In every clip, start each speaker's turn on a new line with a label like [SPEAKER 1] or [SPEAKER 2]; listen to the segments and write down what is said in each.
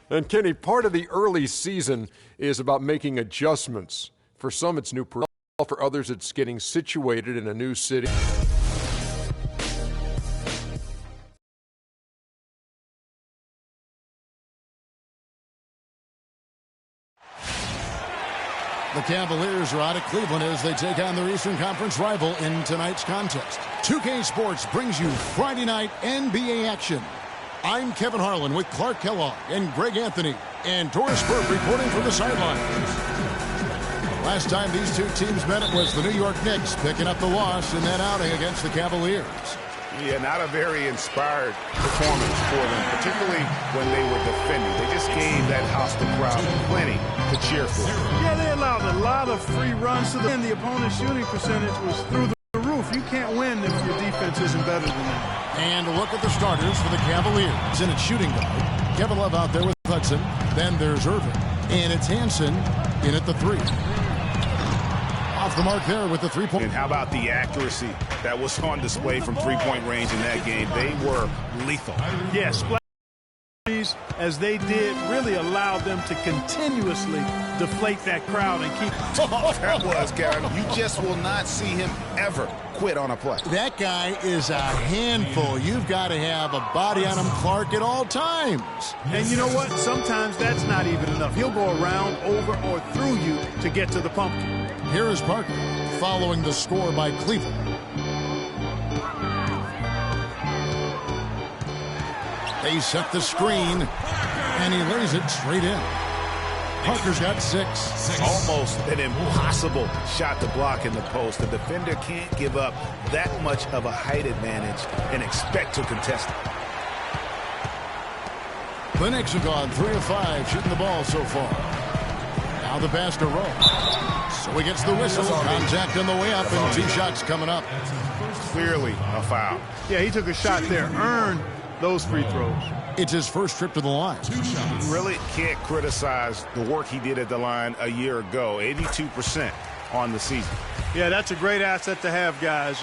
[SPEAKER 1] And Kenny, part of the early season is about making adjustments. For some, it's new personnel. For others, it's getting situated in a new city.
[SPEAKER 2] The Cavaliers are out of Cleveland as they take on their Eastern Conference rival in tonight's contest. 2K Sports brings you Friday night NBA action. I'm Kevin Harlan with Clark Kellogg and Greg Anthony, and Doris Burke reporting from the sidelines. Last time these two teams met, it was the New York Knicks picking up the loss in that outing against the Cavaliers.
[SPEAKER 3] Yeah, not a very inspired performance for them, particularly when they were defending. They just gave that hostile crowd plenty to cheer for.
[SPEAKER 4] Yeah, they allowed a lot of free runs to them, and the opponent's shooting percentage was through the roof. You can't win if your defense isn't better than that.
[SPEAKER 2] And a look at the starters for the Cavaliers. In at shooting guard, Kevin Love out there with Hudson. Then there's Irving. And it's Hansen in at the three. Off the mark there with the three-point.
[SPEAKER 3] And how about the accuracy that was on display from three-point range in that game? They were lethal.
[SPEAKER 4] Yes, as they did, really allowed them to continuously deflate that crowd and keep.
[SPEAKER 3] That was, Kevin. You just will not see him ever quit on a play.
[SPEAKER 2] That guy is a handful. You've got to have a body on him, Clark, at all times.
[SPEAKER 4] And you know what? Sometimes that's not even enough. He'll go around, over, or through you to get to the pumpkin.
[SPEAKER 2] Here is Parker following the score by Cleveland. They set the screen, and he lays it straight in. Parker's got six.
[SPEAKER 3] Almost an impossible shot to block in the post. The defender can't give up that much of a height advantage and expect to contest it.
[SPEAKER 2] The Knicks have gone 3 of 5 shooting the ball so far. Now the pass to Rowe. So he gets the whistle. Contact on the way up, and 2 shots coming up.
[SPEAKER 3] Clearly a foul.
[SPEAKER 4] Yeah, he took a shot there. Earned those free throws.
[SPEAKER 2] It's his first trip to the line.
[SPEAKER 3] 2 shots. Really can't criticize the work he did at the line a year ago. 82% on the season.
[SPEAKER 4] Yeah, that's a great asset to have, guys,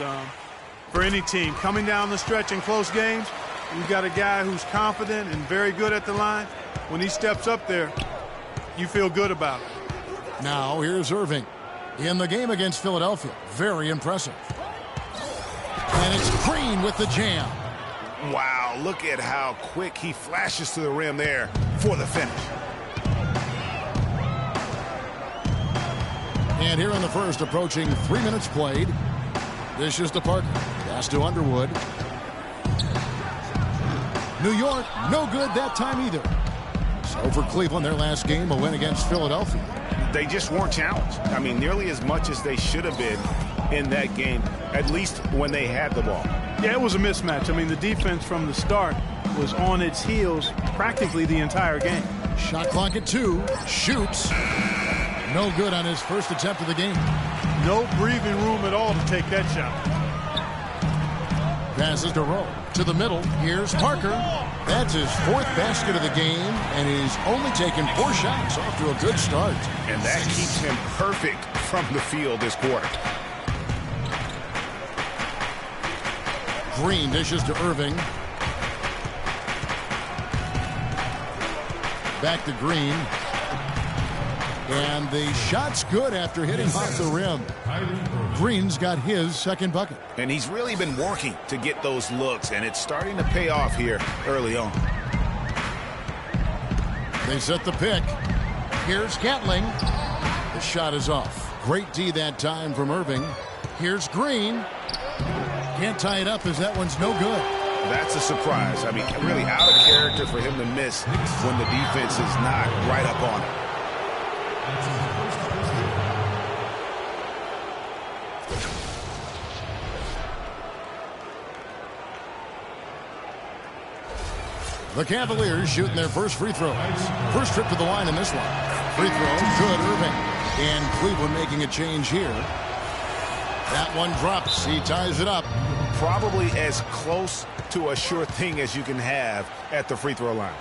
[SPEAKER 4] for any team. Coming down the stretch in close games, you've got a guy who's confident and very good at the line. When he steps up there, you feel good about it.
[SPEAKER 2] Now here's Irving in the game against Philadelphia. Very impressive. And it's Green with the jam.
[SPEAKER 3] Wow, look at how quick he flashes to the rim there for the finish.
[SPEAKER 2] And here in the first, approaching 3 minutes played. Dishes to Parker. Pass to Underwood. New York, no good that time either. So for Cleveland, their last game, a win against Philadelphia.
[SPEAKER 3] They just weren't challenged. I mean, nearly as much as they should have been in that game, at least when they had the ball.
[SPEAKER 4] Yeah, it was a mismatch. I mean, the defense from the start was on its heels practically the entire game.
[SPEAKER 2] Shot clock at 2. Shoots. No good on his first attempt of the game.
[SPEAKER 4] No breathing room at all to take that shot.
[SPEAKER 2] Passes to Rowe. To the middle. Here's Parker. That's his 4th basket of the game, and he's only taken 4 shots. Off to a good start.
[SPEAKER 3] And that keeps him perfect from the field this quarter.
[SPEAKER 2] Green dishes to Irving. Back to Green. And the shot's good after hitting off the rim. Green's got his second bucket.
[SPEAKER 3] And he's really been working to get those looks, and it's starting to pay off here early on.
[SPEAKER 2] They set the pick. Here's Gatling. The shot is off. Great D that time from Irving. Here's Green. Can't tie it up as that one's no good.
[SPEAKER 3] That's a surprise. I mean, really out of character for him to miss when the defense is not right up on it.
[SPEAKER 2] The Cavaliers shooting their first free throws. First trip to the line in this one. Free throw, good, Irving. And Cleveland making a change here. That one drops. He ties it up.
[SPEAKER 3] Probably as close to a sure thing as you can have at the free throw line.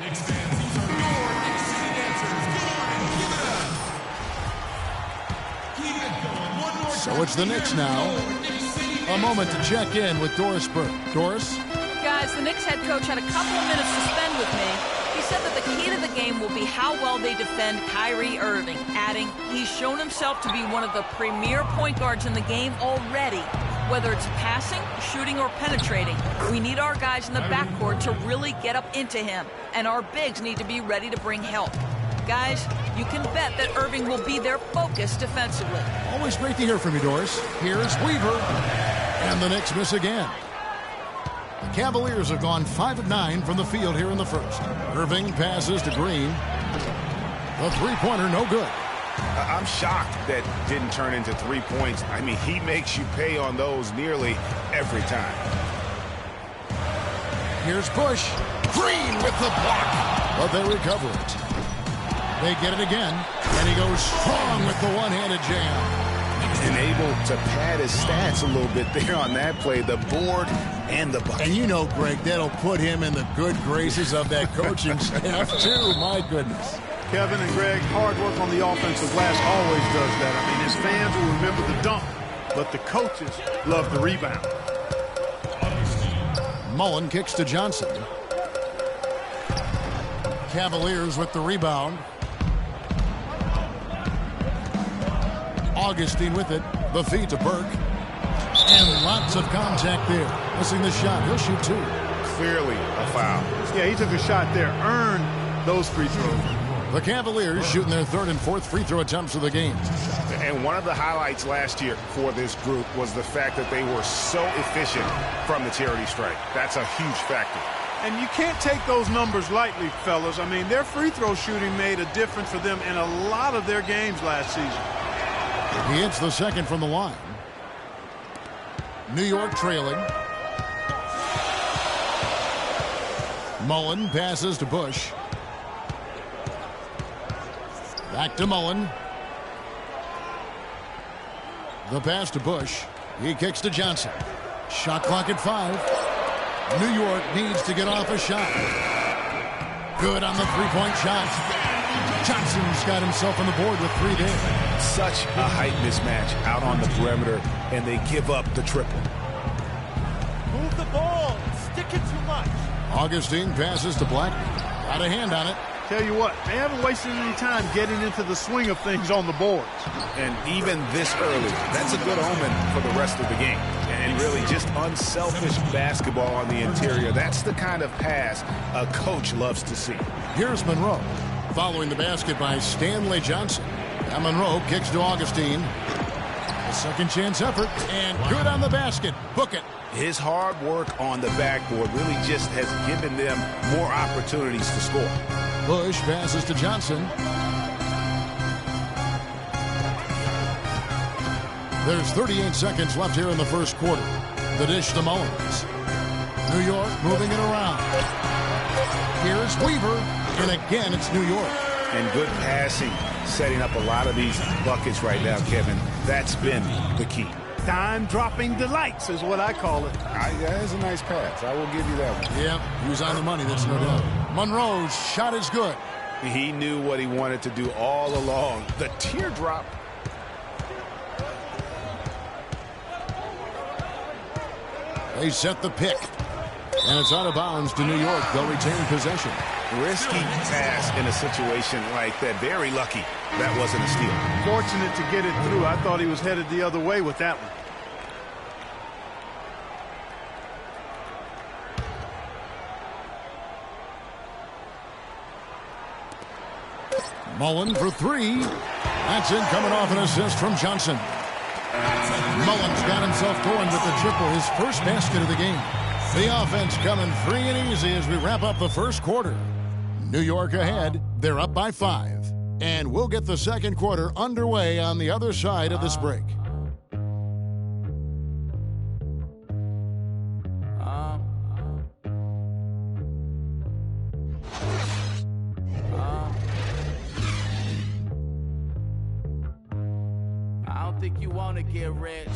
[SPEAKER 5] Next fans, these are your Knicks City dancers. Go on and give it up. Keep it going. One more
[SPEAKER 2] So it's the Knicks now. A moment to check in with Doris Burke. Doris?
[SPEAKER 6] Guys, the Knicks head coach had a couple of minutes to spend with me. He said that the key to the game will be how well they defend Kyrie Irving, adding, he's shown himself to be one of the premier point guards in the game already. Whether it's passing, shooting, or penetrating, we need our guys in the backcourt to really get up into him, and our bigs need to be ready to bring help. Guys, you can bet that Irving will be their focus defensively.
[SPEAKER 2] Always great to hear from you, Doris. Here's Weaver. And the Knicks miss again. The Cavaliers have gone 5 of 9 from the field here in the first. Irving passes to Green. The three-pointer, no good.
[SPEAKER 3] I'm shocked that didn't turn into 3 points. I mean, he makes you pay on those nearly every time.
[SPEAKER 2] Here's Bush. Green with the block. But they recover it. They get it again. And he goes strong with the one-handed jam.
[SPEAKER 3] And able to pad his stats a little bit there on that play. The board and the bucket.
[SPEAKER 2] And you know, Greg, that'll put him in the good graces of that coaching staff, too. My goodness.
[SPEAKER 4] Kevin and Greg, hard work on the offensive glass always does that. I mean, his fans will remember the dunk, but the coaches love the rebound.
[SPEAKER 2] Mullen kicks to Johnson. Cavaliers with the rebound. Augustine with it. The feed to Burke. And lots of contact there. Missing the shot. He'll shoot two.
[SPEAKER 3] Clearly a foul.
[SPEAKER 4] Yeah, he took a shot there. Earned those free throws.
[SPEAKER 2] The Cavaliers shooting their third and fourth free throw attempts of the game.
[SPEAKER 3] And one of the highlights last year for this group was the fact that they were so efficient from the charity stripe. That's a huge factor.
[SPEAKER 4] And you can't take those numbers lightly, fellas. I mean, their free throw shooting made a difference for them in a lot of their games last season.
[SPEAKER 2] He hits the second from the line. New York trailing. Mullen passes to Bush. Back to Mullen. The pass to Bush. He kicks to Johnson. Shot clock at 5. New York needs to get off a shot. Good on the three-point shot. Johnson's got himself on the board with 3 there.
[SPEAKER 3] Such a height mismatch out on the perimeter, and they give up the triple.
[SPEAKER 7] Move the ball. Stick it too much.
[SPEAKER 2] Augustine passes to Blackman. Got a hand on it.
[SPEAKER 4] Tell you what, they haven't wasted any time getting into the swing of things on the boards.
[SPEAKER 3] And even this early, that's a good omen for the rest of the game. And really just unselfish basketball on the interior. That's the kind of pass a coach loves to see.
[SPEAKER 2] Here's Monroe. Following the basket by Stanley Johnson. And Monroe kicks to Augustine. A second chance effort. And good on the basket. Book it.
[SPEAKER 3] His hard work on the backboard really just has given them more opportunities to score.
[SPEAKER 2] Bush passes to Johnson. There's 38 seconds left here in the first quarter. The dish to Mullins. New York moving it around. Here's Weaver. And again, it's New York.
[SPEAKER 3] And good passing, setting up a lot of these buckets right now, Kevin. That's been the key.
[SPEAKER 4] Dime-dropping delights is what I call it.
[SPEAKER 3] That is a nice pass. I will give you that one.
[SPEAKER 2] Yeah, he was on the money, that's no doubt. Monroe's shot is good.
[SPEAKER 3] He knew what he wanted to do all along. The teardrop.
[SPEAKER 2] They set the pick. And it's out of bounds to New York. They'll retain possession.
[SPEAKER 3] Risky pass in a situation like that. Very lucky that wasn't a steal.
[SPEAKER 4] Fortunate to get it through. I thought he was headed the other way with that one.
[SPEAKER 2] Mullen for 3. That's in, coming off an assist from Johnson. Mullen's got himself going with the triple, his first basket of the game. The offense coming free and easy as we wrap up the first quarter. New York ahead. They're up by 5. And we'll get the second quarter underway on the other side of this break.
[SPEAKER 7] I don't think you want to get rich.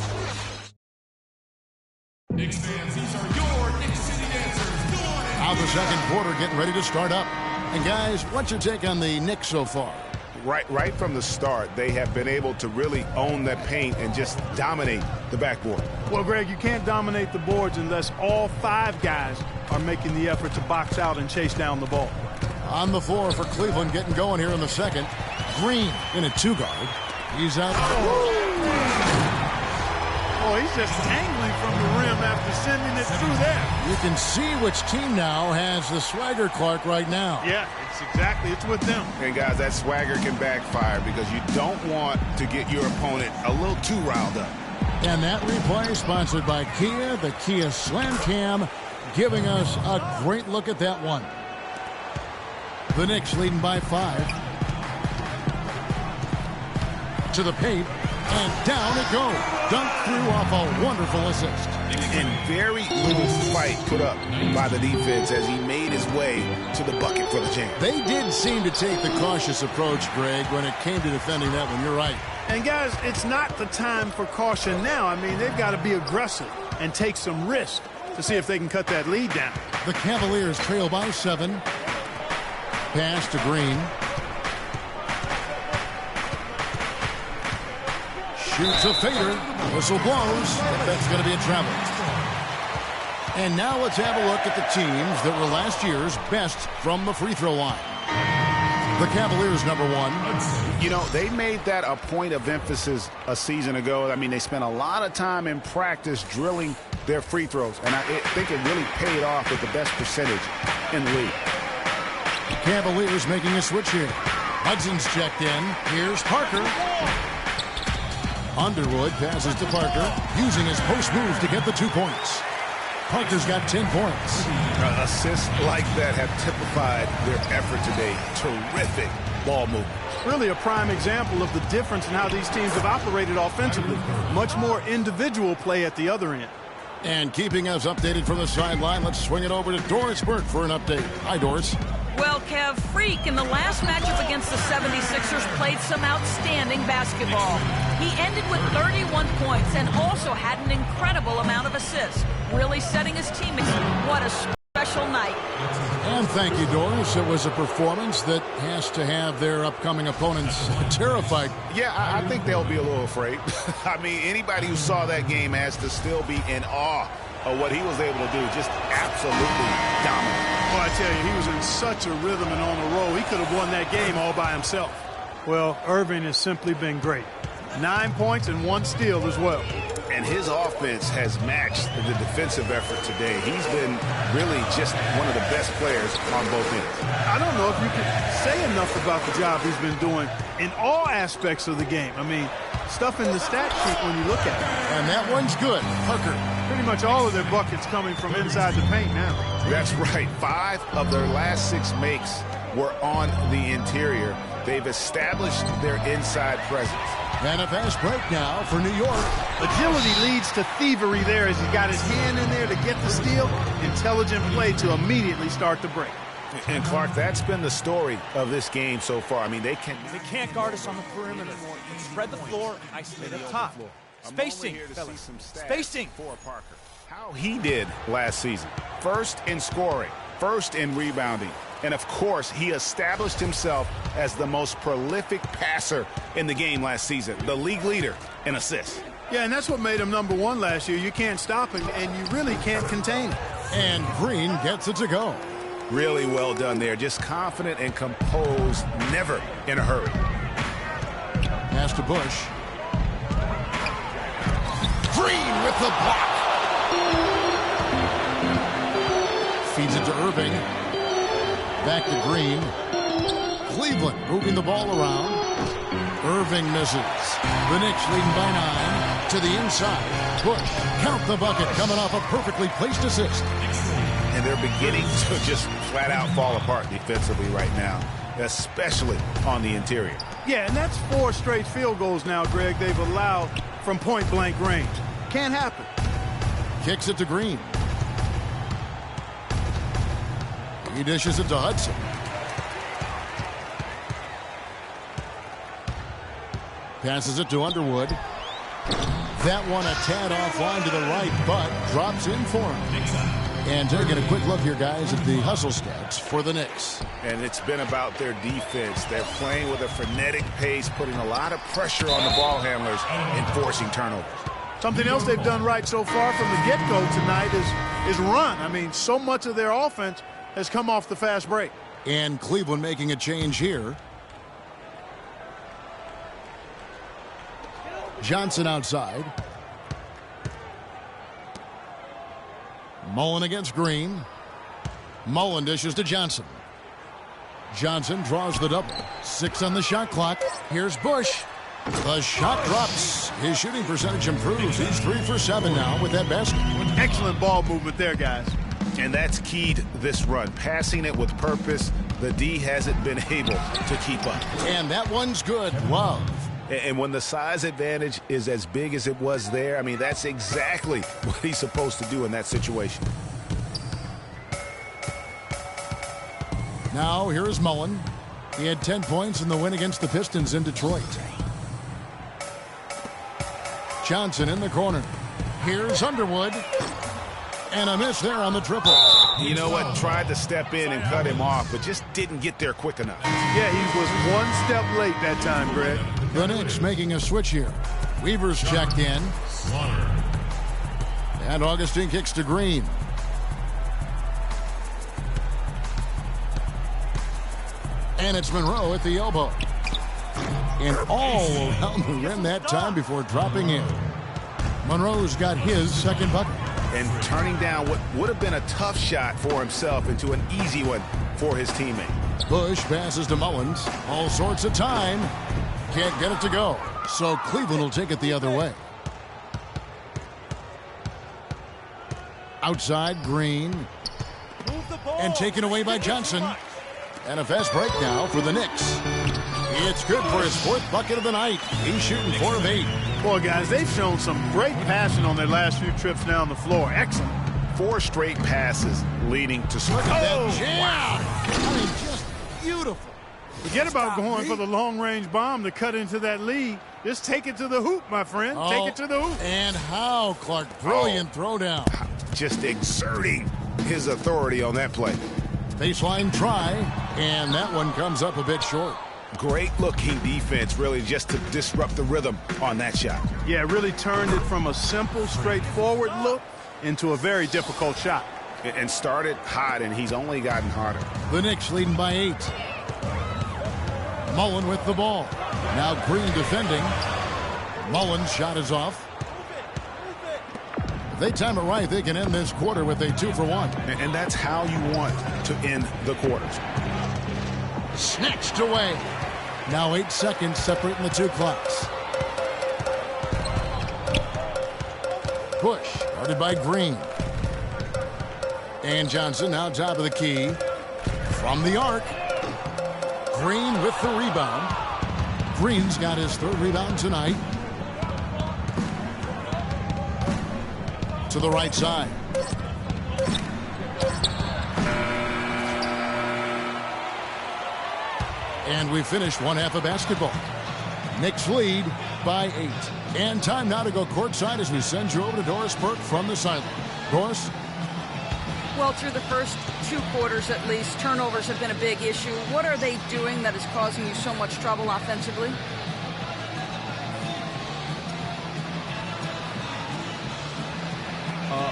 [SPEAKER 5] Knicks fans, these are your Knicks City Dancers. Good morning.
[SPEAKER 2] Now the second quarter getting ready to start up. And guys, what's your take on the Knicks so far?
[SPEAKER 3] Right from the start, they have been able to really own that paint and just dominate the backboard.
[SPEAKER 4] Well, Greg, you can't dominate the boards unless all 5 guys are making the effort to box out and chase down the ball.
[SPEAKER 2] On the floor for Cleveland, getting going here in the second. Green in a 2-guard. He's out.
[SPEAKER 4] Oh, he's just angling from the rim after sending it through there.
[SPEAKER 2] You can see which team now has the swagger, Clark, right now.
[SPEAKER 4] Yeah, it's with them.
[SPEAKER 3] And guys, that swagger can backfire because you don't want to get your opponent a little too riled up.
[SPEAKER 2] And that replay sponsored by Kia, the Kia Slam Cam, giving us a great look at that one. The Knicks leading by 5. To the paint, and down it goes. Dunked through off a wonderful assist.
[SPEAKER 3] And very little fight put up by the defense as he made his way to the bucket for the jam.
[SPEAKER 2] They did seem to take the cautious approach, Greg, when it came to defending that one. You're right.
[SPEAKER 4] And guys, it's not the time for caution now. I mean, they've got to be aggressive and take some risk to see if they can cut that lead down.
[SPEAKER 2] The Cavaliers trail by 7. Pass to Green. Shoots a fader. Whistle blows. That's going to be a travel. And now let's have a look at the teams that were last year's best from the free throw line. The Cavaliers, number 1.
[SPEAKER 3] You know, they made that a point of emphasis a season ago. I mean, they spent a lot of time in practice drilling their free throws. And I think it really paid off with the best percentage in the league.
[SPEAKER 2] Cavaliers making a switch here. Hudson's checked in. Here's Parker. Underwood passes to Parker, using his post move to get the 2 points. Parker's got 10 points.
[SPEAKER 3] Assists like that have typified their effort today. Terrific ball movement.
[SPEAKER 4] Really a prime example of the difference in how these teams have operated offensively. Much more individual play at the other end.
[SPEAKER 2] And keeping us updated from the sideline, let's swing it over to Doris Burke for an update. Hi, Doris.
[SPEAKER 6] Well, Kev, Freak in the last matchup against the 76ers played some outstanding basketball. He ended with 31 points and also had an incredible amount of assists, really setting his teammates. What a special night.
[SPEAKER 2] And thank you, Doris. It was a performance that has to have their upcoming opponents terrified.
[SPEAKER 3] Yeah, I think they'll be a little afraid. I mean, anybody who saw that game has to still be in awe of what he was able to do. Just absolutely dominant.
[SPEAKER 4] Well, I tell you, he was in such a rhythm and on a roll. He could have won that game all by himself. Well, Irving has simply been great. 9 points and 1 steal as well.
[SPEAKER 3] And his offense has matched the defensive effort today. He's been really just one of the best players on both ends.
[SPEAKER 4] I don't know if you can say enough about the job he's been doing in all aspects of the game. I mean, stuff in the stat sheet when you look at it.
[SPEAKER 2] And that one's good. Parker.
[SPEAKER 4] Pretty much all of their buckets coming from inside the paint now.
[SPEAKER 3] That's right. 5 of their last 6 makes were on the interior. They've established their inside presence.
[SPEAKER 2] And a fast break now for New York.
[SPEAKER 4] Agility leads to thievery there as he got his hand in there to get the steal. Intelligent play to immediately start the break.
[SPEAKER 3] And Clark, that's been the story of this game so far. I mean, they
[SPEAKER 7] can't guard us on the perimeter. Spread the floor, isolate up top. Spacing, fellas. Spacing.
[SPEAKER 3] For Parker. How he did last season. First in scoring, first in rebounding. And, of course, he established himself as the most prolific passer in the game last season, the league leader in assists.
[SPEAKER 4] Yeah, and that's what made him number 1 last year. You can't stop him, and you really can't contain him.
[SPEAKER 2] And Green gets it to go.
[SPEAKER 3] Really well done there. Just confident and composed, never in a hurry.
[SPEAKER 2] Pass to Bush. Green with the block. Feeds it to Irving. Back to Green. Cleveland moving the ball around. Irving misses. The Knicks leading by 9 to the inside. Bush, count the bucket, coming off a perfectly placed assist.
[SPEAKER 3] And they're beginning to just flat out fall apart defensively right now, especially on the interior.
[SPEAKER 4] Yeah, and that's 4 straight field goals now, Greg, they've allowed from point-blank range. Can't happen.
[SPEAKER 2] Kicks it to Green. He dishes it to Hudson. Passes it to Underwood. That one a tad offline to the right, but drops in for him. And taking a quick look here, guys, at the hustle stats for the Knicks.
[SPEAKER 3] And it's been about their defense. They're playing with a frenetic pace, putting a lot of pressure on the ball handlers and forcing turnovers.
[SPEAKER 4] Something else they've done right so far from the get-go tonight is run. I mean, so much of their offense has come off the fast break.
[SPEAKER 2] And Cleveland making a change here. Johnson outside. Mullen against Green. Mullen dishes to Johnson. Johnson draws the double. 6 on the shot clock. Here's Bush. The shot drops. His shooting percentage improves. He's 3 for 7 now with that basket.
[SPEAKER 4] Excellent ball movement there, guys.
[SPEAKER 3] And that's keyed this run. Passing it with purpose. The D hasn't been able to keep up.
[SPEAKER 2] And that one's good. Love.
[SPEAKER 3] And when the size advantage is as big as it was there, I mean, that's exactly what he's supposed to do in that situation.
[SPEAKER 2] Now here is Mullen. He had 10 points in the win against the Pistons in Detroit. Johnson in the corner. Here's Underwood. And a miss there on the triple.
[SPEAKER 3] You know what? Tried to step in and cut him off, but just didn't get there quick enough.
[SPEAKER 4] Yeah, he was one step late that time, Greg.
[SPEAKER 2] The Knicks making a switch here. Weaver's checked in. And Augustine kicks to Green. And it's Monroe at the elbow. And all around the rim that time before dropping in. Monroe's got his second bucket.
[SPEAKER 3] And turning down what would have been a tough shot for himself into an easy one for his teammate.
[SPEAKER 2] Bush passes to Mullins. All sorts of time. Can't get it to go. So Cleveland will take it the other way. Outside, Green. And taken away by Johnson. And a fast break now for the Knicks. It's good for his 4th bucket of the night. He's shooting 4 of 8.
[SPEAKER 4] Boy, guys, they've shown some great passing on their last few trips down the floor. Excellent.
[SPEAKER 3] 4 straight passes leading to score.
[SPEAKER 2] Look at that jam. Wow. I mean, just beautiful.
[SPEAKER 4] Forget about going for the long-range bomb to cut into that lead. Just take it to the hoop, my friend. Take it to the hoop.
[SPEAKER 2] And how, Clark? Brilliant throwdown.
[SPEAKER 3] Just exerting his authority on that play.
[SPEAKER 2] Baseline try, and that one comes up a bit short.
[SPEAKER 3] Great-looking defense, really, just to disrupt the rhythm on that shot.
[SPEAKER 4] Yeah, it really turned it from a simple, straightforward look into a very difficult shot.
[SPEAKER 3] And started hot, and he's only gotten harder.
[SPEAKER 2] The Knicks leading by 8. Mullen with the ball. Now Green defending. Mullen's shot is off. If they time it right, they can end this quarter with a 2 for 1.
[SPEAKER 3] And that's how you want to end the quarters.
[SPEAKER 2] Snatched away. Now 8 seconds separating the 2 clocks. Bush guarded by Green. And Johnson now top of the key. From the arc. Green with the rebound. Green's got his 3rd rebound tonight. To the right side. And we finished 1 half of basketball. Knicks lead by 8. And time now to go courtside as we send you over to Doris Burke from the sideline. Doris?
[SPEAKER 6] Well, through the first 2 quarters at least, turnovers have been a big issue. What are they doing that is causing you so much trouble offensively?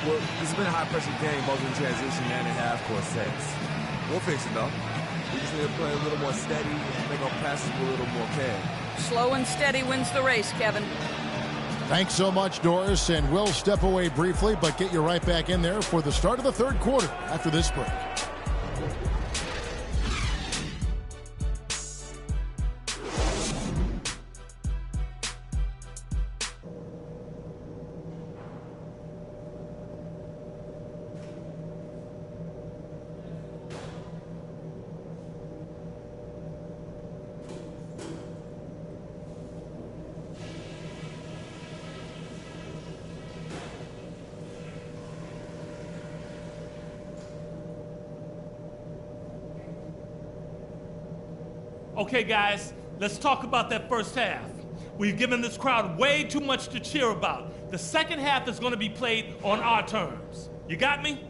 [SPEAKER 8] Well, this has been a high-pressure game, both in transition and in half-court sets. We'll fix it, though. We just need to play a little more steady and make our passes a little more care.
[SPEAKER 6] Slow and steady wins the race, Kevin.
[SPEAKER 2] Thanks so much, Doris, and we'll step away briefly, but get you right back in there for the start of the 3rd quarter after this break.
[SPEAKER 5] Okay, guys, let's talk about that first half. We've given this crowd way too much to cheer about. The second half is going to be played on our terms. You got me?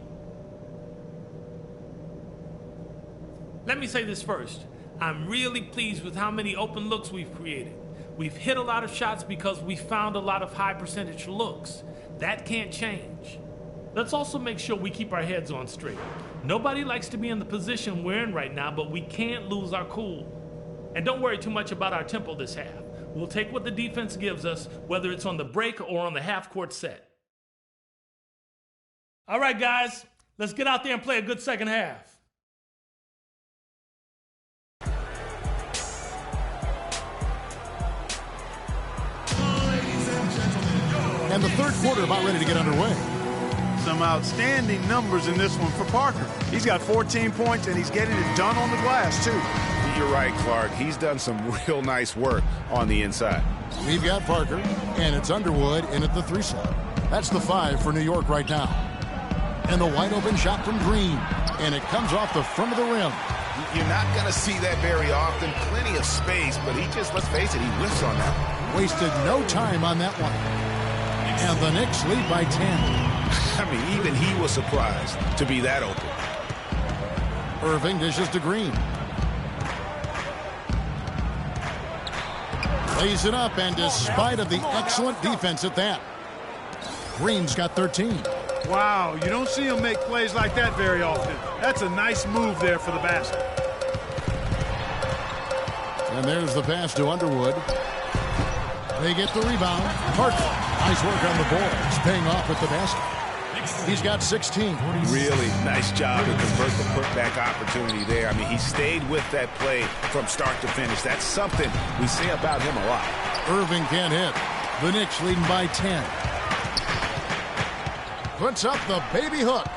[SPEAKER 5] Let me say this first. I'm really pleased with how many open looks we've created. We've hit a lot of shots because we found a lot of high percentage looks. That can't change. Let's also make sure we keep our heads on straight. Nobody likes to be in the position we're in right now, but we can't lose our cool. And don't worry too much about our tempo this half. We'll take what the defense gives us, whether it's on the break or on the half-court set. All right, guys, let's get out there and play a good second half.
[SPEAKER 2] And the third quarter about ready to get underway.
[SPEAKER 4] Some outstanding numbers in this one for Parker. He's got 14 points, and he's getting it done on the glass, too.
[SPEAKER 3] You're right, Clark. He's done some real nice work on the inside.
[SPEAKER 2] We've got Parker, and it's Underwood in at the 3 slot. That's the 5 for New York right now. And the wide open shot from Green, and it comes off the front of the rim.
[SPEAKER 3] You're not going to see that very often. Plenty of space, but he just, let's face it, he whiffs on that.
[SPEAKER 2] Wasted no time on that one. And the Knicks lead by 10.
[SPEAKER 3] I mean, even he was surprised to be that open.
[SPEAKER 2] Irving dishes to Green. Lays it up, and despite of the excellent defense at that, Green's got 13.
[SPEAKER 4] Wow, you don't see him make plays like that very often. That's a nice move there for the basket.
[SPEAKER 2] And there's the pass to Underwood. They get the rebound. Parker, nice work on the boards, paying off at the basket. He's got 16.
[SPEAKER 3] Really nice job to convert the putback opportunity there. I mean, he stayed with that play from start to finish. That's something we say about him a lot.
[SPEAKER 2] Irving can't hit. The Knicks leading by 10. Puts up the baby hook.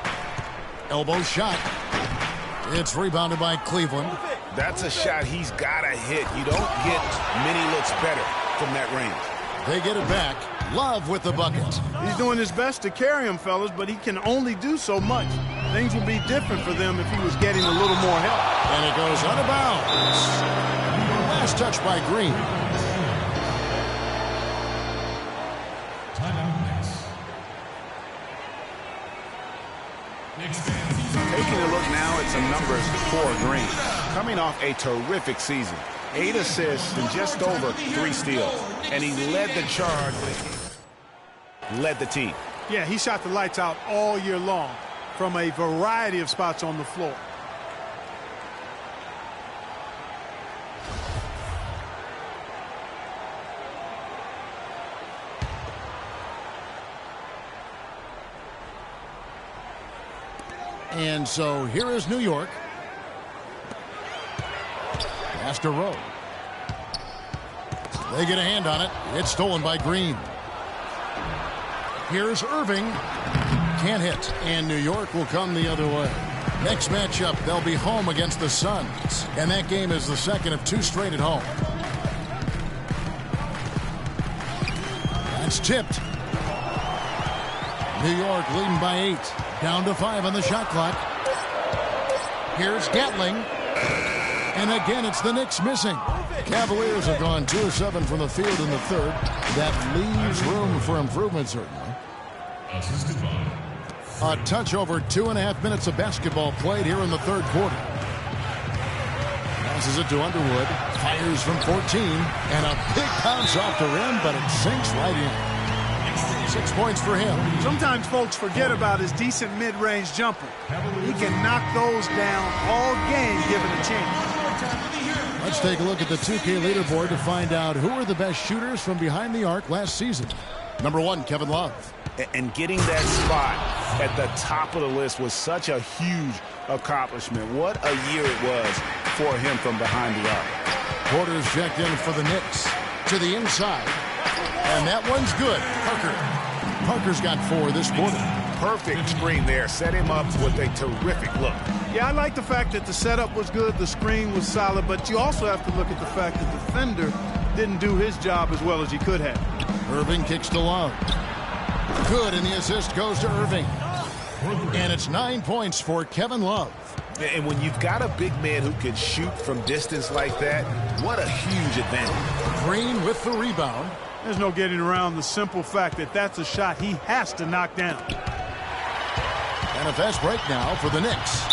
[SPEAKER 2] Elbow shot. It's rebounded by Cleveland.
[SPEAKER 3] That's a shot he's got to hit. You don't get many looks better from that range.
[SPEAKER 2] They get it back. Love with the bucket.
[SPEAKER 4] He's doing his best to carry him, fellas, but he can only do so much. Things would be different for them if he was getting a little more help.
[SPEAKER 2] And it goes out of bounds. Last touch by Green.
[SPEAKER 3] Taking a look now at some numbers for Green. Coming off a terrific season. 8 assists and just over 3 steals. And he led the charge. Led the team.
[SPEAKER 4] Yeah, he shot the lights out all year long from a variety of spots on the floor.
[SPEAKER 2] And so here is New York. Pass to Rowe. They get a hand on it. It's stolen by Green. Here's Irving. Can't hit. And New York will come the other way. Next matchup, they'll be home against the Suns. And that game is the second of 2 straight at home. That's tipped. New York leading by 8. Down to 5 on the shot clock. Here's Gatling. And again, it's the Knicks missing. Cavaliers have gone 2 of 7 from the field in the third. That leaves room for improvement, certainly. A touch over 2.5 minutes of basketball played here in the third quarter. Passes it to Underwood. Fires from 14. And a big bounce off the rim, but it sinks right in. 6 points for him.
[SPEAKER 4] Sometimes folks forget about his decent mid-range jumper. He can knock those down all game given a chance.
[SPEAKER 2] Let's take a look at the 2K leaderboard to find out who are the best shooters from behind the arc last season. Number 1, Kevin Love.
[SPEAKER 3] And getting that spot at the top of the list was such a huge accomplishment. What a year it was for him from behind the arc.
[SPEAKER 2] Porter's checked in for the Knicks. To the inside. And that one's good. Parker's got 4 this quarter.
[SPEAKER 3] Perfect screen there. Set him up with a terrific look.
[SPEAKER 4] Yeah, I like the fact that the setup was good, the screen was solid, but you also have to look at the fact that the defender didn't do his job as well as he could have.
[SPEAKER 2] Irving kicks to Love. Good, and the assist goes to Irving. And it's 9 points for Kevin Love.
[SPEAKER 3] And when you've got a big man who can shoot from distance like that, what a huge advantage.
[SPEAKER 2] Green with the rebound.
[SPEAKER 4] There's no getting around the simple fact that that's a shot he has to knock down.
[SPEAKER 2] And a fast break now for the Knicks.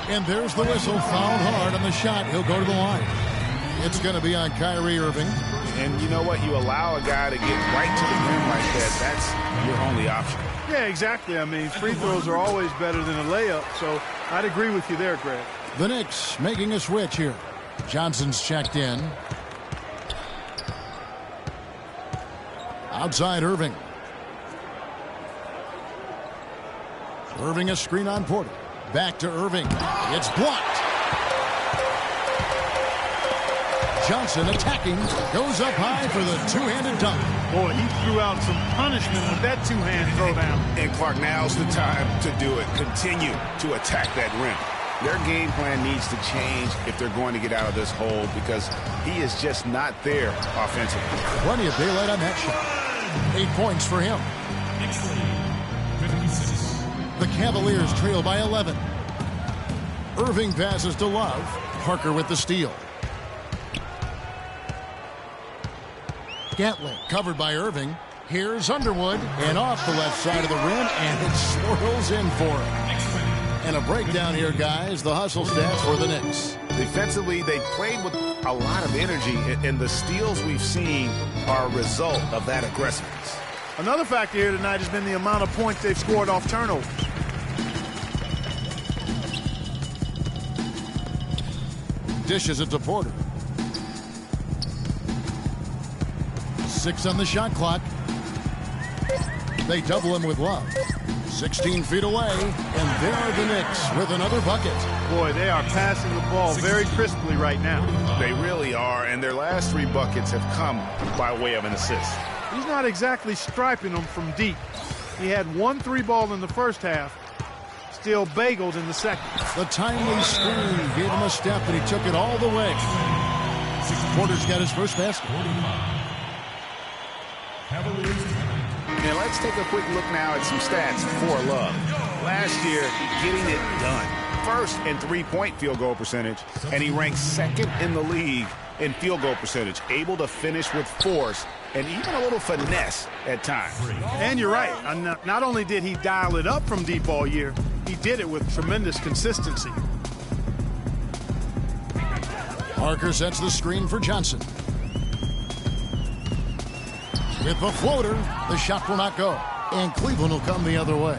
[SPEAKER 2] And there's the whistle. Fouled hard on the shot. He'll go to the line. It's going to be on Kyrie Irving.
[SPEAKER 3] And you know what? You allow a guy to get right to the rim like that. That's your only option.
[SPEAKER 4] Yeah, exactly. I mean, free throws are always better than a layup, so I'd agree with you there, Greg.
[SPEAKER 2] The Knicks making a switch here. Johnson's checked in. Outside Irving. Irving a screen on Porter. Back to Irving. It's blocked. Johnson attacking. Goes up high for the two-handed dunk.
[SPEAKER 4] Boy, he threw out some punishment with that two-hand throwdown.
[SPEAKER 3] And Clark, now's the time to do it. Continue to attack that rim. Their game plan needs to change if they're going to get out of this hole because he is just not there offensively.
[SPEAKER 2] Plenty of daylight on that shot. 8 points for him. The Cavaliers trail by 11. Irving passes to Love. Parker with the steal. Gatling covered by Irving. Here's Underwood. And off the left side of the rim. And it swirls in for him. And a breakdown here, guys. The hustle stats for the Knicks.
[SPEAKER 3] Defensively, they played with a lot of energy. And the steals we've seen are a result of that aggressiveness.
[SPEAKER 4] Another factor here tonight has been the amount of points they've scored off turnovers.
[SPEAKER 2] Dishes it to Porter. 6 on the shot clock. They double him with Love. 16 feet away, and there are the Knicks with another bucket.
[SPEAKER 4] Boy, they are passing the ball very crisply right now.
[SPEAKER 3] They really are, and their last 3 buckets have come by way of an assist.
[SPEAKER 4] He's not exactly striping them from deep. He had 1 3-ball in the first half, still bageled in the second.
[SPEAKER 2] The timely screen gave him a step, and he took it all the way. Porter's got his first basket.
[SPEAKER 3] Now let's take a quick look now at some stats for Love. Last year, getting it done. First in three-point field goal percentage, and he ranks second in the league in field goal percentage. Able to finish with force and even a little finesse at times.
[SPEAKER 4] And you're right. Not only did he dial it up from deep all year, he did it with tremendous consistency.
[SPEAKER 2] Parker sets the screen for Johnson. With the floater, the shot will not go. And Cleveland will come the other way.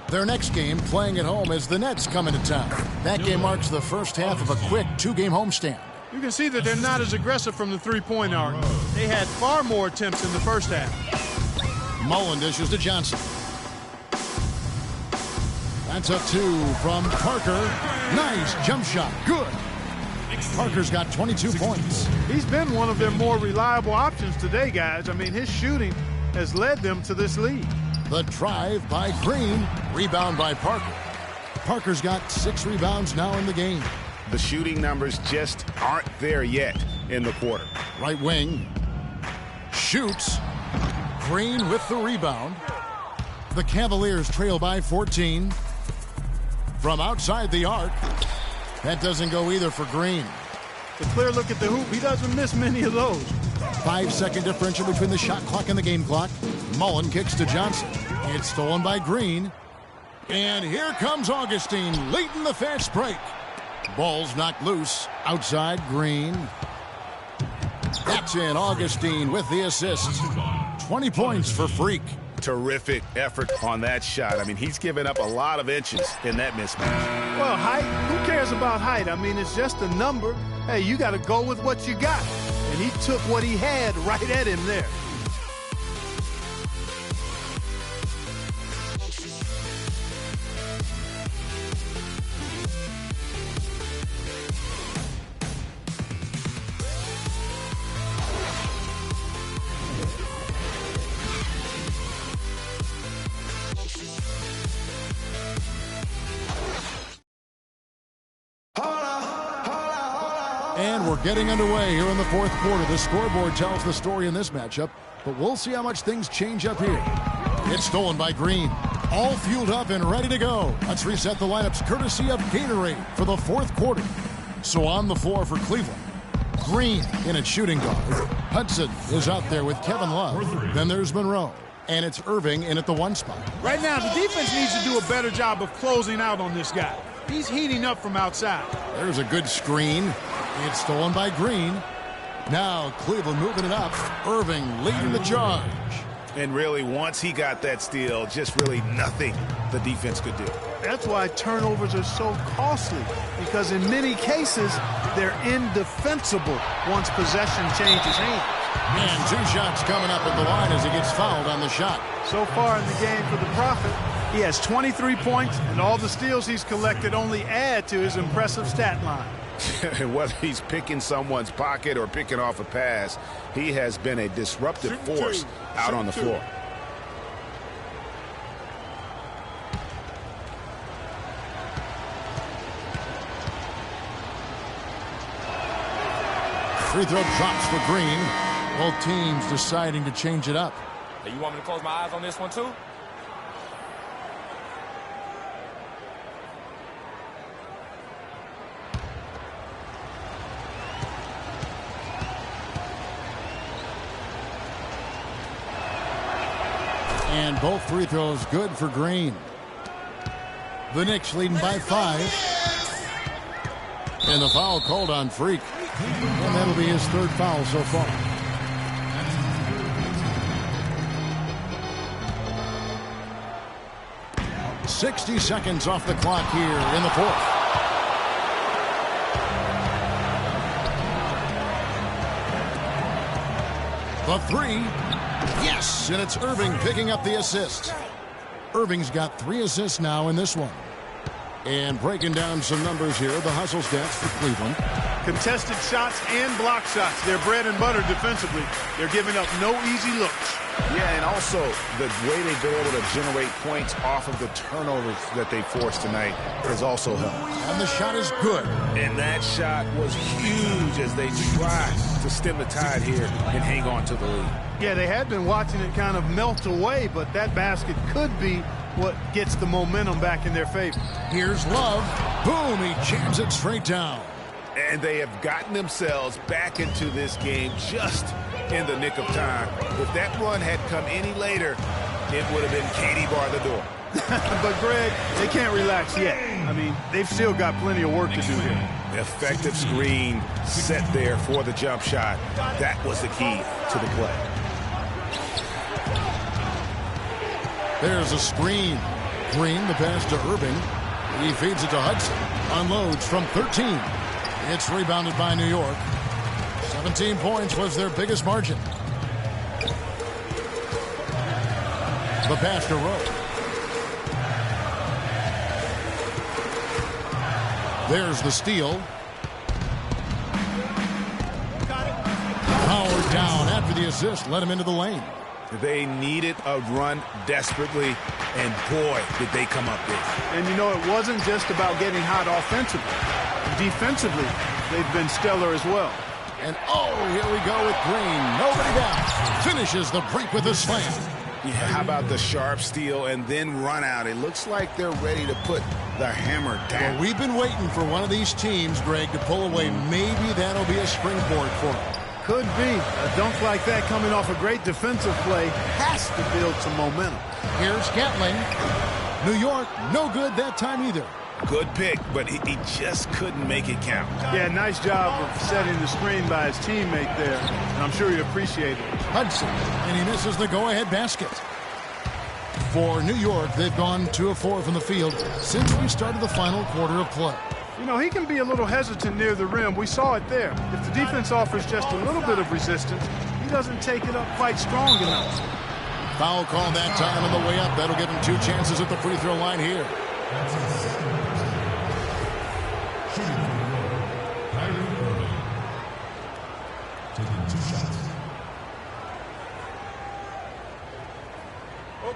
[SPEAKER 2] Their next game, playing at home, is the Nets coming to town. That game marks the first half of a quick 2-game homestand.
[SPEAKER 4] You can see that they're not as aggressive from the three-point arc. They had far more attempts in the first half.
[SPEAKER 2] Mullen dishes to Johnson. That's a 2 from Parker. Nice jump shot. Good. Parker's got 22 points.
[SPEAKER 4] He's been one of their more reliable options today, guys. I mean, his shooting has led them to this lead.
[SPEAKER 2] The drive by Green. Rebound by Parker. Parker's got 6 rebounds now in the game.
[SPEAKER 3] The shooting numbers just aren't there yet in the quarter.
[SPEAKER 2] Right wing. Shoots. Green with the rebound. The Cavaliers trail by 14. From outside the arc. That doesn't go either for Green.
[SPEAKER 4] A clear look at the hoop. He doesn't miss many of those.
[SPEAKER 2] 5-second differential between the shot clock and the game clock. Mullen kicks to Johnson. It's stolen by Green. And here comes Augustine late in the fast break. Ball's knocked loose. Outside Green. That's in. Augustine with the assist. 20 points for Freak.
[SPEAKER 3] Terrific effort on that shot. I mean, he's given up a lot of inches in that mismatch.
[SPEAKER 4] Well, height, who cares about height? I mean, it's just a number. Hey, you got to go with what you got. And he took what he had right at him there.
[SPEAKER 2] And we're getting underway here in the fourth quarter. The scoreboard tells the story in this matchup, but we'll see how much things change up here. It's stolen by Green. All fueled up and ready to go. Let's reset the lineups courtesy of Gatorade for the fourth quarter. So on the floor for Cleveland, Green in at shooting guard. Hudson is out there with Kevin Love. Then there's Monroe. And it's Irving in at the 1 spot.
[SPEAKER 4] Right now, the defense needs to do a better job of closing out on this guy. He's heating up from outside.
[SPEAKER 2] There's a good screen. It's stolen by Green. Now Cleveland moving it up. Irving leading the charge.
[SPEAKER 3] And really, once he got that steal, just really nothing the defense could do.
[SPEAKER 4] That's why turnovers are so costly, because in many cases, they're indefensible once possession changes hands.
[SPEAKER 2] And 2 shots coming up at the line as he gets fouled on the shot.
[SPEAKER 4] So far in the game for the Prophet, he has 23 points, and all the steals he's collected only add to his impressive stat line.
[SPEAKER 3] Whether he's picking someone's pocket or picking off a pass, he has been a disruptive force out on the floor.
[SPEAKER 2] Free throw drops for Green. Both teams deciding to change it up.
[SPEAKER 8] Hey, you want me to close my eyes on this one too?
[SPEAKER 2] And both free throws good for Green. The Knicks leading by 5. And the foul called on Freak. And that'll be his 3rd foul so far. "60 seconds off the clock here in the 4th. The 3. Yes, and it's Irving picking up the assist. Irving's got 3 assists now in this one. And breaking down some numbers here, the hustle stats for Cleveland.
[SPEAKER 4] Contested shots and block shots. They're bread and butter defensively. They're giving up no easy looks.
[SPEAKER 3] Yeah, and also the way they've been able to generate points off of the turnovers that they forced tonight has also helped.
[SPEAKER 2] And the shot is good.
[SPEAKER 3] And that shot was huge as they try to stem the tide here and hang on to the lead.
[SPEAKER 4] Yeah, they had been watching it kind of melt away, but that basket could be what gets the momentum back in their favor.
[SPEAKER 2] Here's Love. Boom, he jams it straight down.
[SPEAKER 3] And they have gotten themselves back into this game just in the nick of time. If that run had come any later, it would have been Katie bar the door.
[SPEAKER 4] But, Greg, they can't relax yet. I mean, they've still got plenty of work to do here.
[SPEAKER 3] Effective screen set there for the jump shot. That was the key to the play.
[SPEAKER 2] There's a screen. Green, the pass to Irving. He feeds it to Hudson. Unloads from 13. It's rebounded by New York. 17 points was their biggest margin. The pass to Rowe. There's the steal. Howard down after the assist. Let him into the lane.
[SPEAKER 3] They needed a run desperately, and boy, did they come up big.
[SPEAKER 4] And, you know, it wasn't just about getting hot offensively. Defensively, they've been stellar as well.
[SPEAKER 2] And, oh, here we go with Green. Nobody down. Finishes the break with a slam.
[SPEAKER 3] Yeah, how about the sharp steal and then run out? It looks like they're ready to put the hammer down.
[SPEAKER 2] Well, we've been waiting for one of these teams, Greg, to pull away. Maybe that'll be a springboard for them.
[SPEAKER 4] Could be. A dunk like that coming off a great defensive play has to build some momentum.
[SPEAKER 2] Here's Gatling. New York, no good that time either.
[SPEAKER 3] Good pick, but he just couldn't make it count.
[SPEAKER 4] Yeah, nice job of setting the screen by his teammate there, and I'm sure he appreciated it.
[SPEAKER 2] Hudson, and he misses the go-ahead basket. For New York, they've gone 2 of 4 from the field since we started the final quarter of play.
[SPEAKER 4] You know, he can be a little hesitant near the rim. We saw it there. If the defense offers just a little bit of resistance, he doesn't take it up quite strong enough.
[SPEAKER 2] Foul call that time on the way up. That'll give him 2 chances at the free throw line here.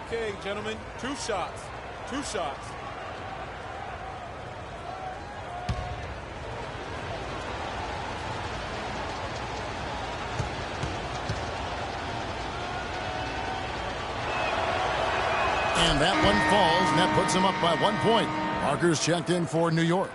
[SPEAKER 8] Okay, gentlemen, 2 shots. 2 shots.
[SPEAKER 2] And that one falls, and that puts him up by 1 point. Parker's checked in for New York.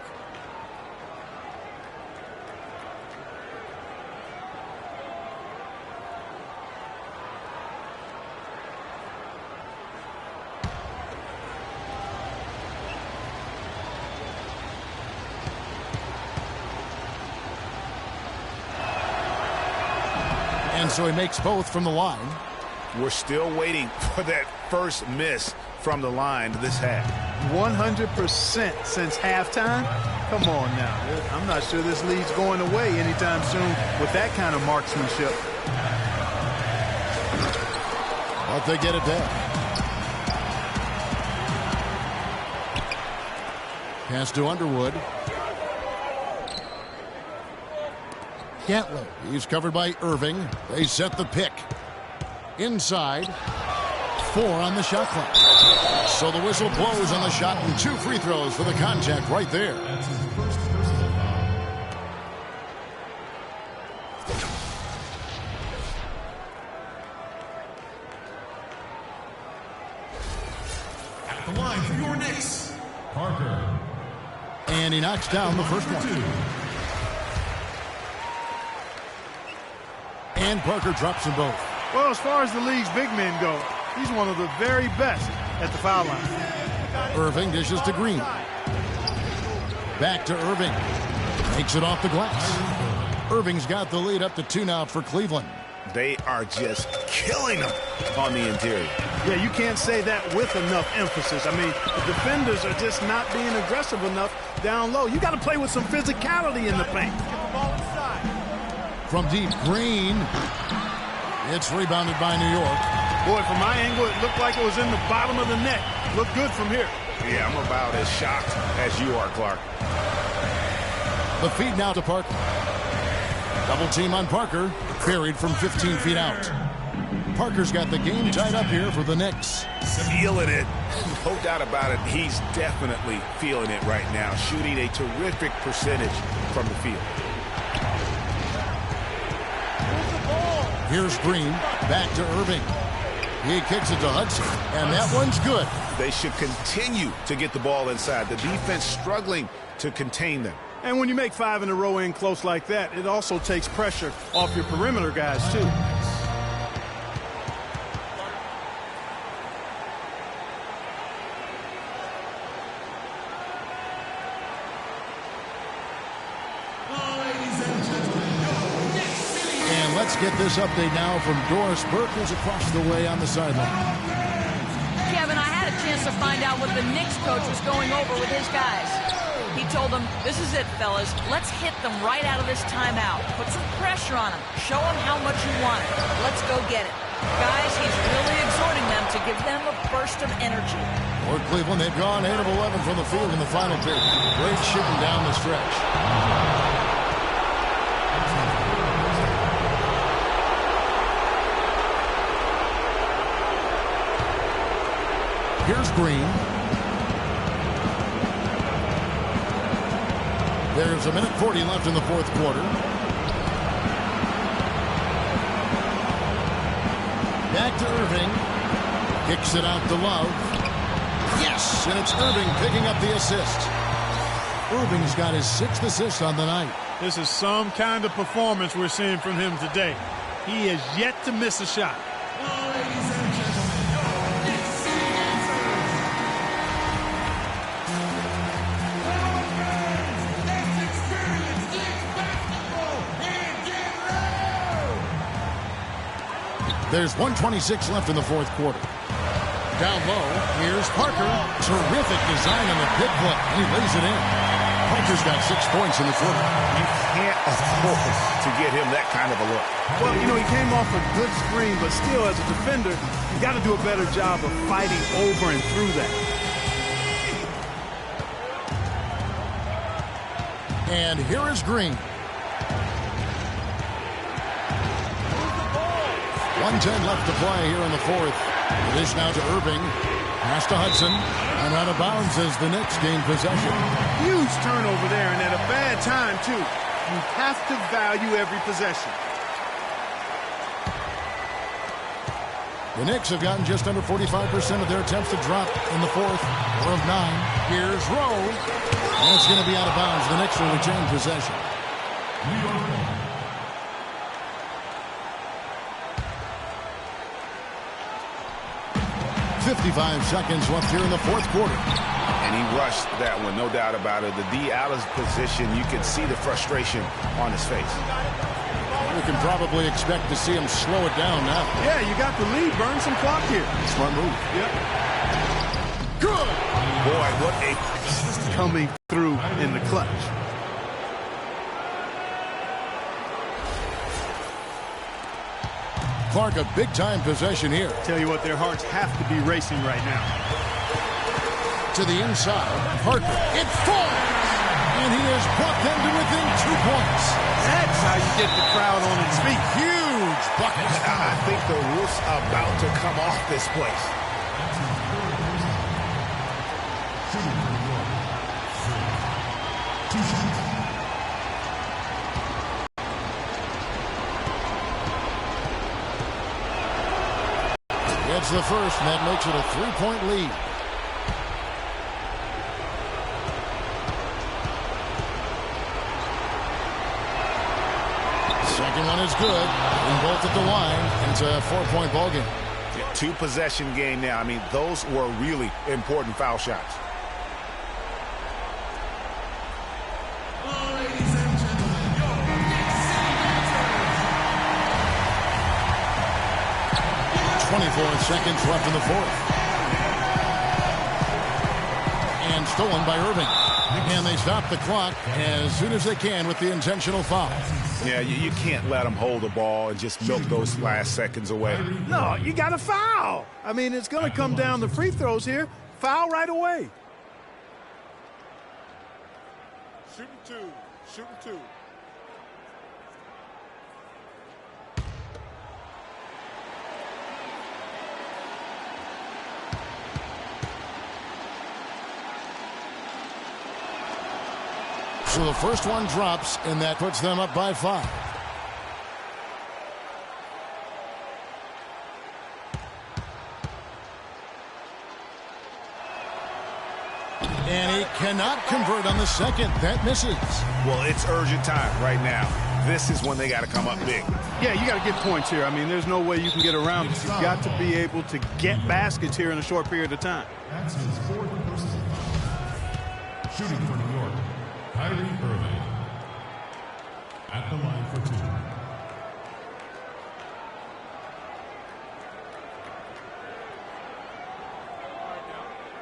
[SPEAKER 2] And so he makes both from the line.
[SPEAKER 3] We're still waiting for that first miss from the line this half.
[SPEAKER 4] 100% since halftime? Come on now. I'm not sure this lead's going away anytime soon with that kind of marksmanship.
[SPEAKER 2] But they get it down. Pass to Underwood. Cantley. He's covered by Irving. They set the pick. Inside. 4 on the shot clock. So the whistle blows on the shot and 2 free throws for the contact right there.
[SPEAKER 9] At the line for your Knicks, Parker.
[SPEAKER 2] And he knocks down the first one. And Parker drops them both.
[SPEAKER 4] Well, as far as the league's big men go, he's one of the very best at the foul line.
[SPEAKER 2] Irving dishes to Green. Back to Irving. Takes it off the glass. Irving's got the lead up to 2 now for Cleveland.
[SPEAKER 3] They are just killing them on the interior.
[SPEAKER 4] Yeah, you can't say that with enough emphasis. I mean, the defenders are just not being aggressive enough down low. You got to play with some physicality in the paint.
[SPEAKER 7] Get the ball inside.
[SPEAKER 2] From deep, Green. It's rebounded by New York.
[SPEAKER 4] Boy, from my angle, it looked like it was in the bottom of the net. Looked good from here.
[SPEAKER 3] Yeah, I'm about as shocked as you are, Clark.
[SPEAKER 2] The feed now to Parker. Double team on Parker. Buried from 15 feet out. Parker's got the game tied up here for the Knicks.
[SPEAKER 3] Feeling it. No doubt about it. He's definitely feeling it right now. Shooting a terrific percentage from the field.
[SPEAKER 2] Here's Green. Back to Irving. He kicks it to Hudson. And that one's good.
[SPEAKER 3] They should continue to get the ball inside. The defense struggling to contain them.
[SPEAKER 4] And when you make 5 in a row in close like that, it also takes pressure off your perimeter guys, too.
[SPEAKER 2] And let's get this update now from Doris Burke, who's across the way on the sideline.
[SPEAKER 6] Kevin, I had a chance to find out what the Knicks coach was going over with his guys. He told them, this is it, fellas. Let's hit them right out of this timeout. Put some pressure on them. Show them how much you want it. Let's go get it. Guys, he's really exhorting them to give them a burst of energy.
[SPEAKER 2] For Cleveland, they've gone 8 of 11 from the field in the final period. Great shooting down the stretch. Here's Green. There's 1:40 left in the fourth quarter. Back to Irving. Kicks it out to Love. Yes, and it's Irving picking up the assist. Irving's got his 6th assist on the night.
[SPEAKER 4] This is some kind of performance we're seeing from him today. He has yet to miss a shot.
[SPEAKER 2] There's 1:26 left in the fourth quarter. Down low, here's Parker. Terrific design on the pick play, and he lays it in. Parker's got 6 points in the quarter.
[SPEAKER 3] You can't afford to get him that kind of a look.
[SPEAKER 4] Well, you know, he came off a good screen, but still, as a defender, you got to do a better job of fighting over and through that.
[SPEAKER 2] And here is Green. 1:10 left to play here in the fourth. It is now to Irving. Pass to Hudson. And out of bounds as the Knicks gain possession.
[SPEAKER 4] Huge turnover there, and at a bad time, too. You have to value every possession.
[SPEAKER 2] The Knicks have gotten just under 45% of their attempts to drop in the fourth. 4 of 9. Here's Rowe. And it's going to be out of bounds. The Knicks will retain possession. 55 seconds left here in the fourth quarter.
[SPEAKER 3] And he rushed that one, no doubt about it. The D out of position, you can see the frustration on his face.
[SPEAKER 2] We can probably expect to see him slow it down now.
[SPEAKER 4] Yeah, you got the lead. Burn some clock here.
[SPEAKER 2] Smart move.
[SPEAKER 4] Yep.
[SPEAKER 3] Good. Boy, what a
[SPEAKER 4] coming through in the clutch.
[SPEAKER 2] Clark, a big-time possession here.
[SPEAKER 4] Tell you what, their hearts have to be racing right now.
[SPEAKER 2] To the inside, Parker. It falls! And he has brought them to within 2 points.
[SPEAKER 4] That's how you get the crowd on its feet.
[SPEAKER 2] Huge bucket.
[SPEAKER 3] I think the roof's about to come off this place.
[SPEAKER 2] Gets the first, and that makes it a 3-point lead. Second one is good. And both at the line. And it's a 4-point ball game.
[SPEAKER 3] Yeah, 2-possession game now. I mean, those were really important foul shots.
[SPEAKER 9] Ladies and gentlemen, your Knicks
[SPEAKER 2] 24 seconds left in the fourth. And stolen by Irving. And they stop the clock as soon as they can with the intentional foul.
[SPEAKER 3] Yeah, you can't let them hold the ball and just milk those last seconds away.
[SPEAKER 4] No, you got to foul. I mean, it's going to come down to free throws here. Foul right away.
[SPEAKER 8] Shooting two. Shooting two.
[SPEAKER 2] So the first one drops, and that puts them up by 5. And he cannot convert on the second. That misses.
[SPEAKER 3] Well, it's urgent time right now. This is when they got to come up big.
[SPEAKER 4] Yeah, you got to get points here. I mean, there's no way you can get around it. You've got to be able to get baskets here in a short period of time.
[SPEAKER 9] That's his fourth personal foul. Shooting for New York, Kyrie Irving. At the line for 2.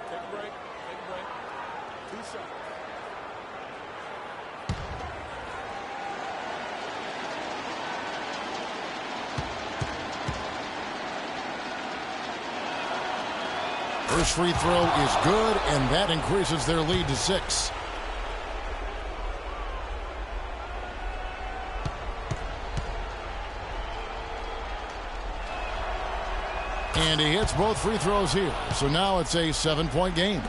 [SPEAKER 8] Take a break. Take a break. 2 shots.
[SPEAKER 2] First free throw is good, and that increases their lead to 6. And he hits both free throws here. So now it's a 7-point game.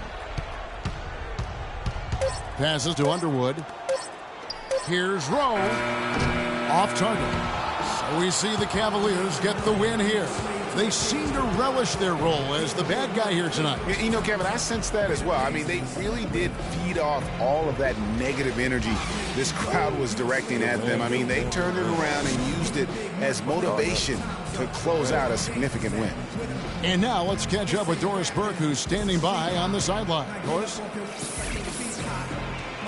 [SPEAKER 2] Passes to Underwood. Here's Rowe. Off target. So we see the Cavaliers get the win here. They seem to relish their role as the bad guy here tonight.
[SPEAKER 3] You know, Kevin, I sense that as well. I mean, they really did feed off all of that negative energy this crowd was directing at them. I mean, they turned it around and used it as motivation to close out a significant win.
[SPEAKER 2] And now let's catch up with Doris Burke, who's standing by on the sideline. Doris?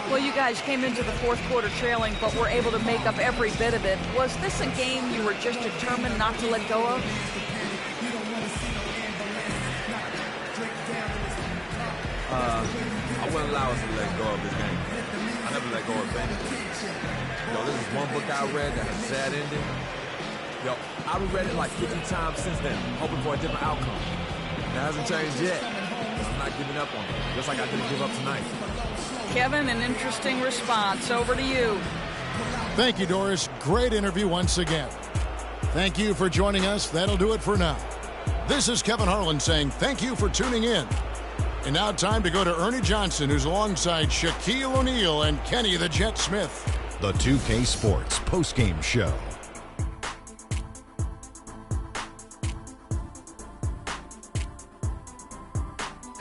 [SPEAKER 6] Well, you guys came into the fourth quarter trailing, but were able to make up every bit of it. Was this a game you were just determined not to let go of?
[SPEAKER 8] I wouldn't allow us to let go of this game. I never let go of anything. Yo, this is one book I read that has a sad ending. Yo, I've read it like 50 times since then, hoping for a different outcome. It hasn't changed yet, but I'm not giving up on it, just like I didn't give up tonight.
[SPEAKER 6] Kevin, an interesting response. Over to you.
[SPEAKER 2] Thank you, Doris. Great interview once again. Thank you for joining us. That'll do it for now. This is Kevin Harlan saying thank you for tuning in. And now time to go to Ernie Johnson, who's alongside Shaquille O'Neal and Kenny the Jet Smith.
[SPEAKER 10] The 2K Sports postgame show.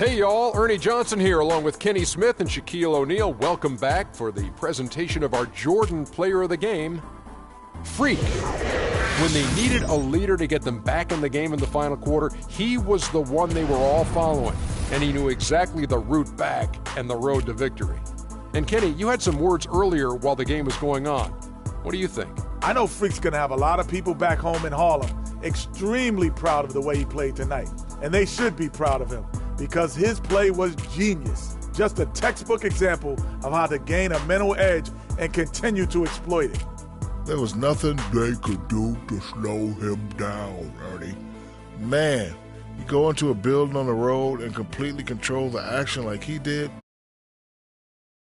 [SPEAKER 1] Hey y'all, Ernie Johnson here along with Kenny Smith and Shaquille O'Neal. Welcome back for the presentation of our Jordan Player of the Game, Freak. When they needed a leader to get them back in the game in the final quarter, he was the one they were all following, and he knew exactly the route back and the road to victory. And Kenny, you had some words earlier while the game was going on. What do you think?
[SPEAKER 11] I know Freak's going to have a lot of people back home in Harlem extremely proud of the way he played tonight, and they should be proud of him because his play was genius. Just a textbook example of how to gain a mental edge and continue to exploit it.
[SPEAKER 12] There was nothing they could do to slow him down, Ernie. Man, you go into a building on the road and completely control the action like he did,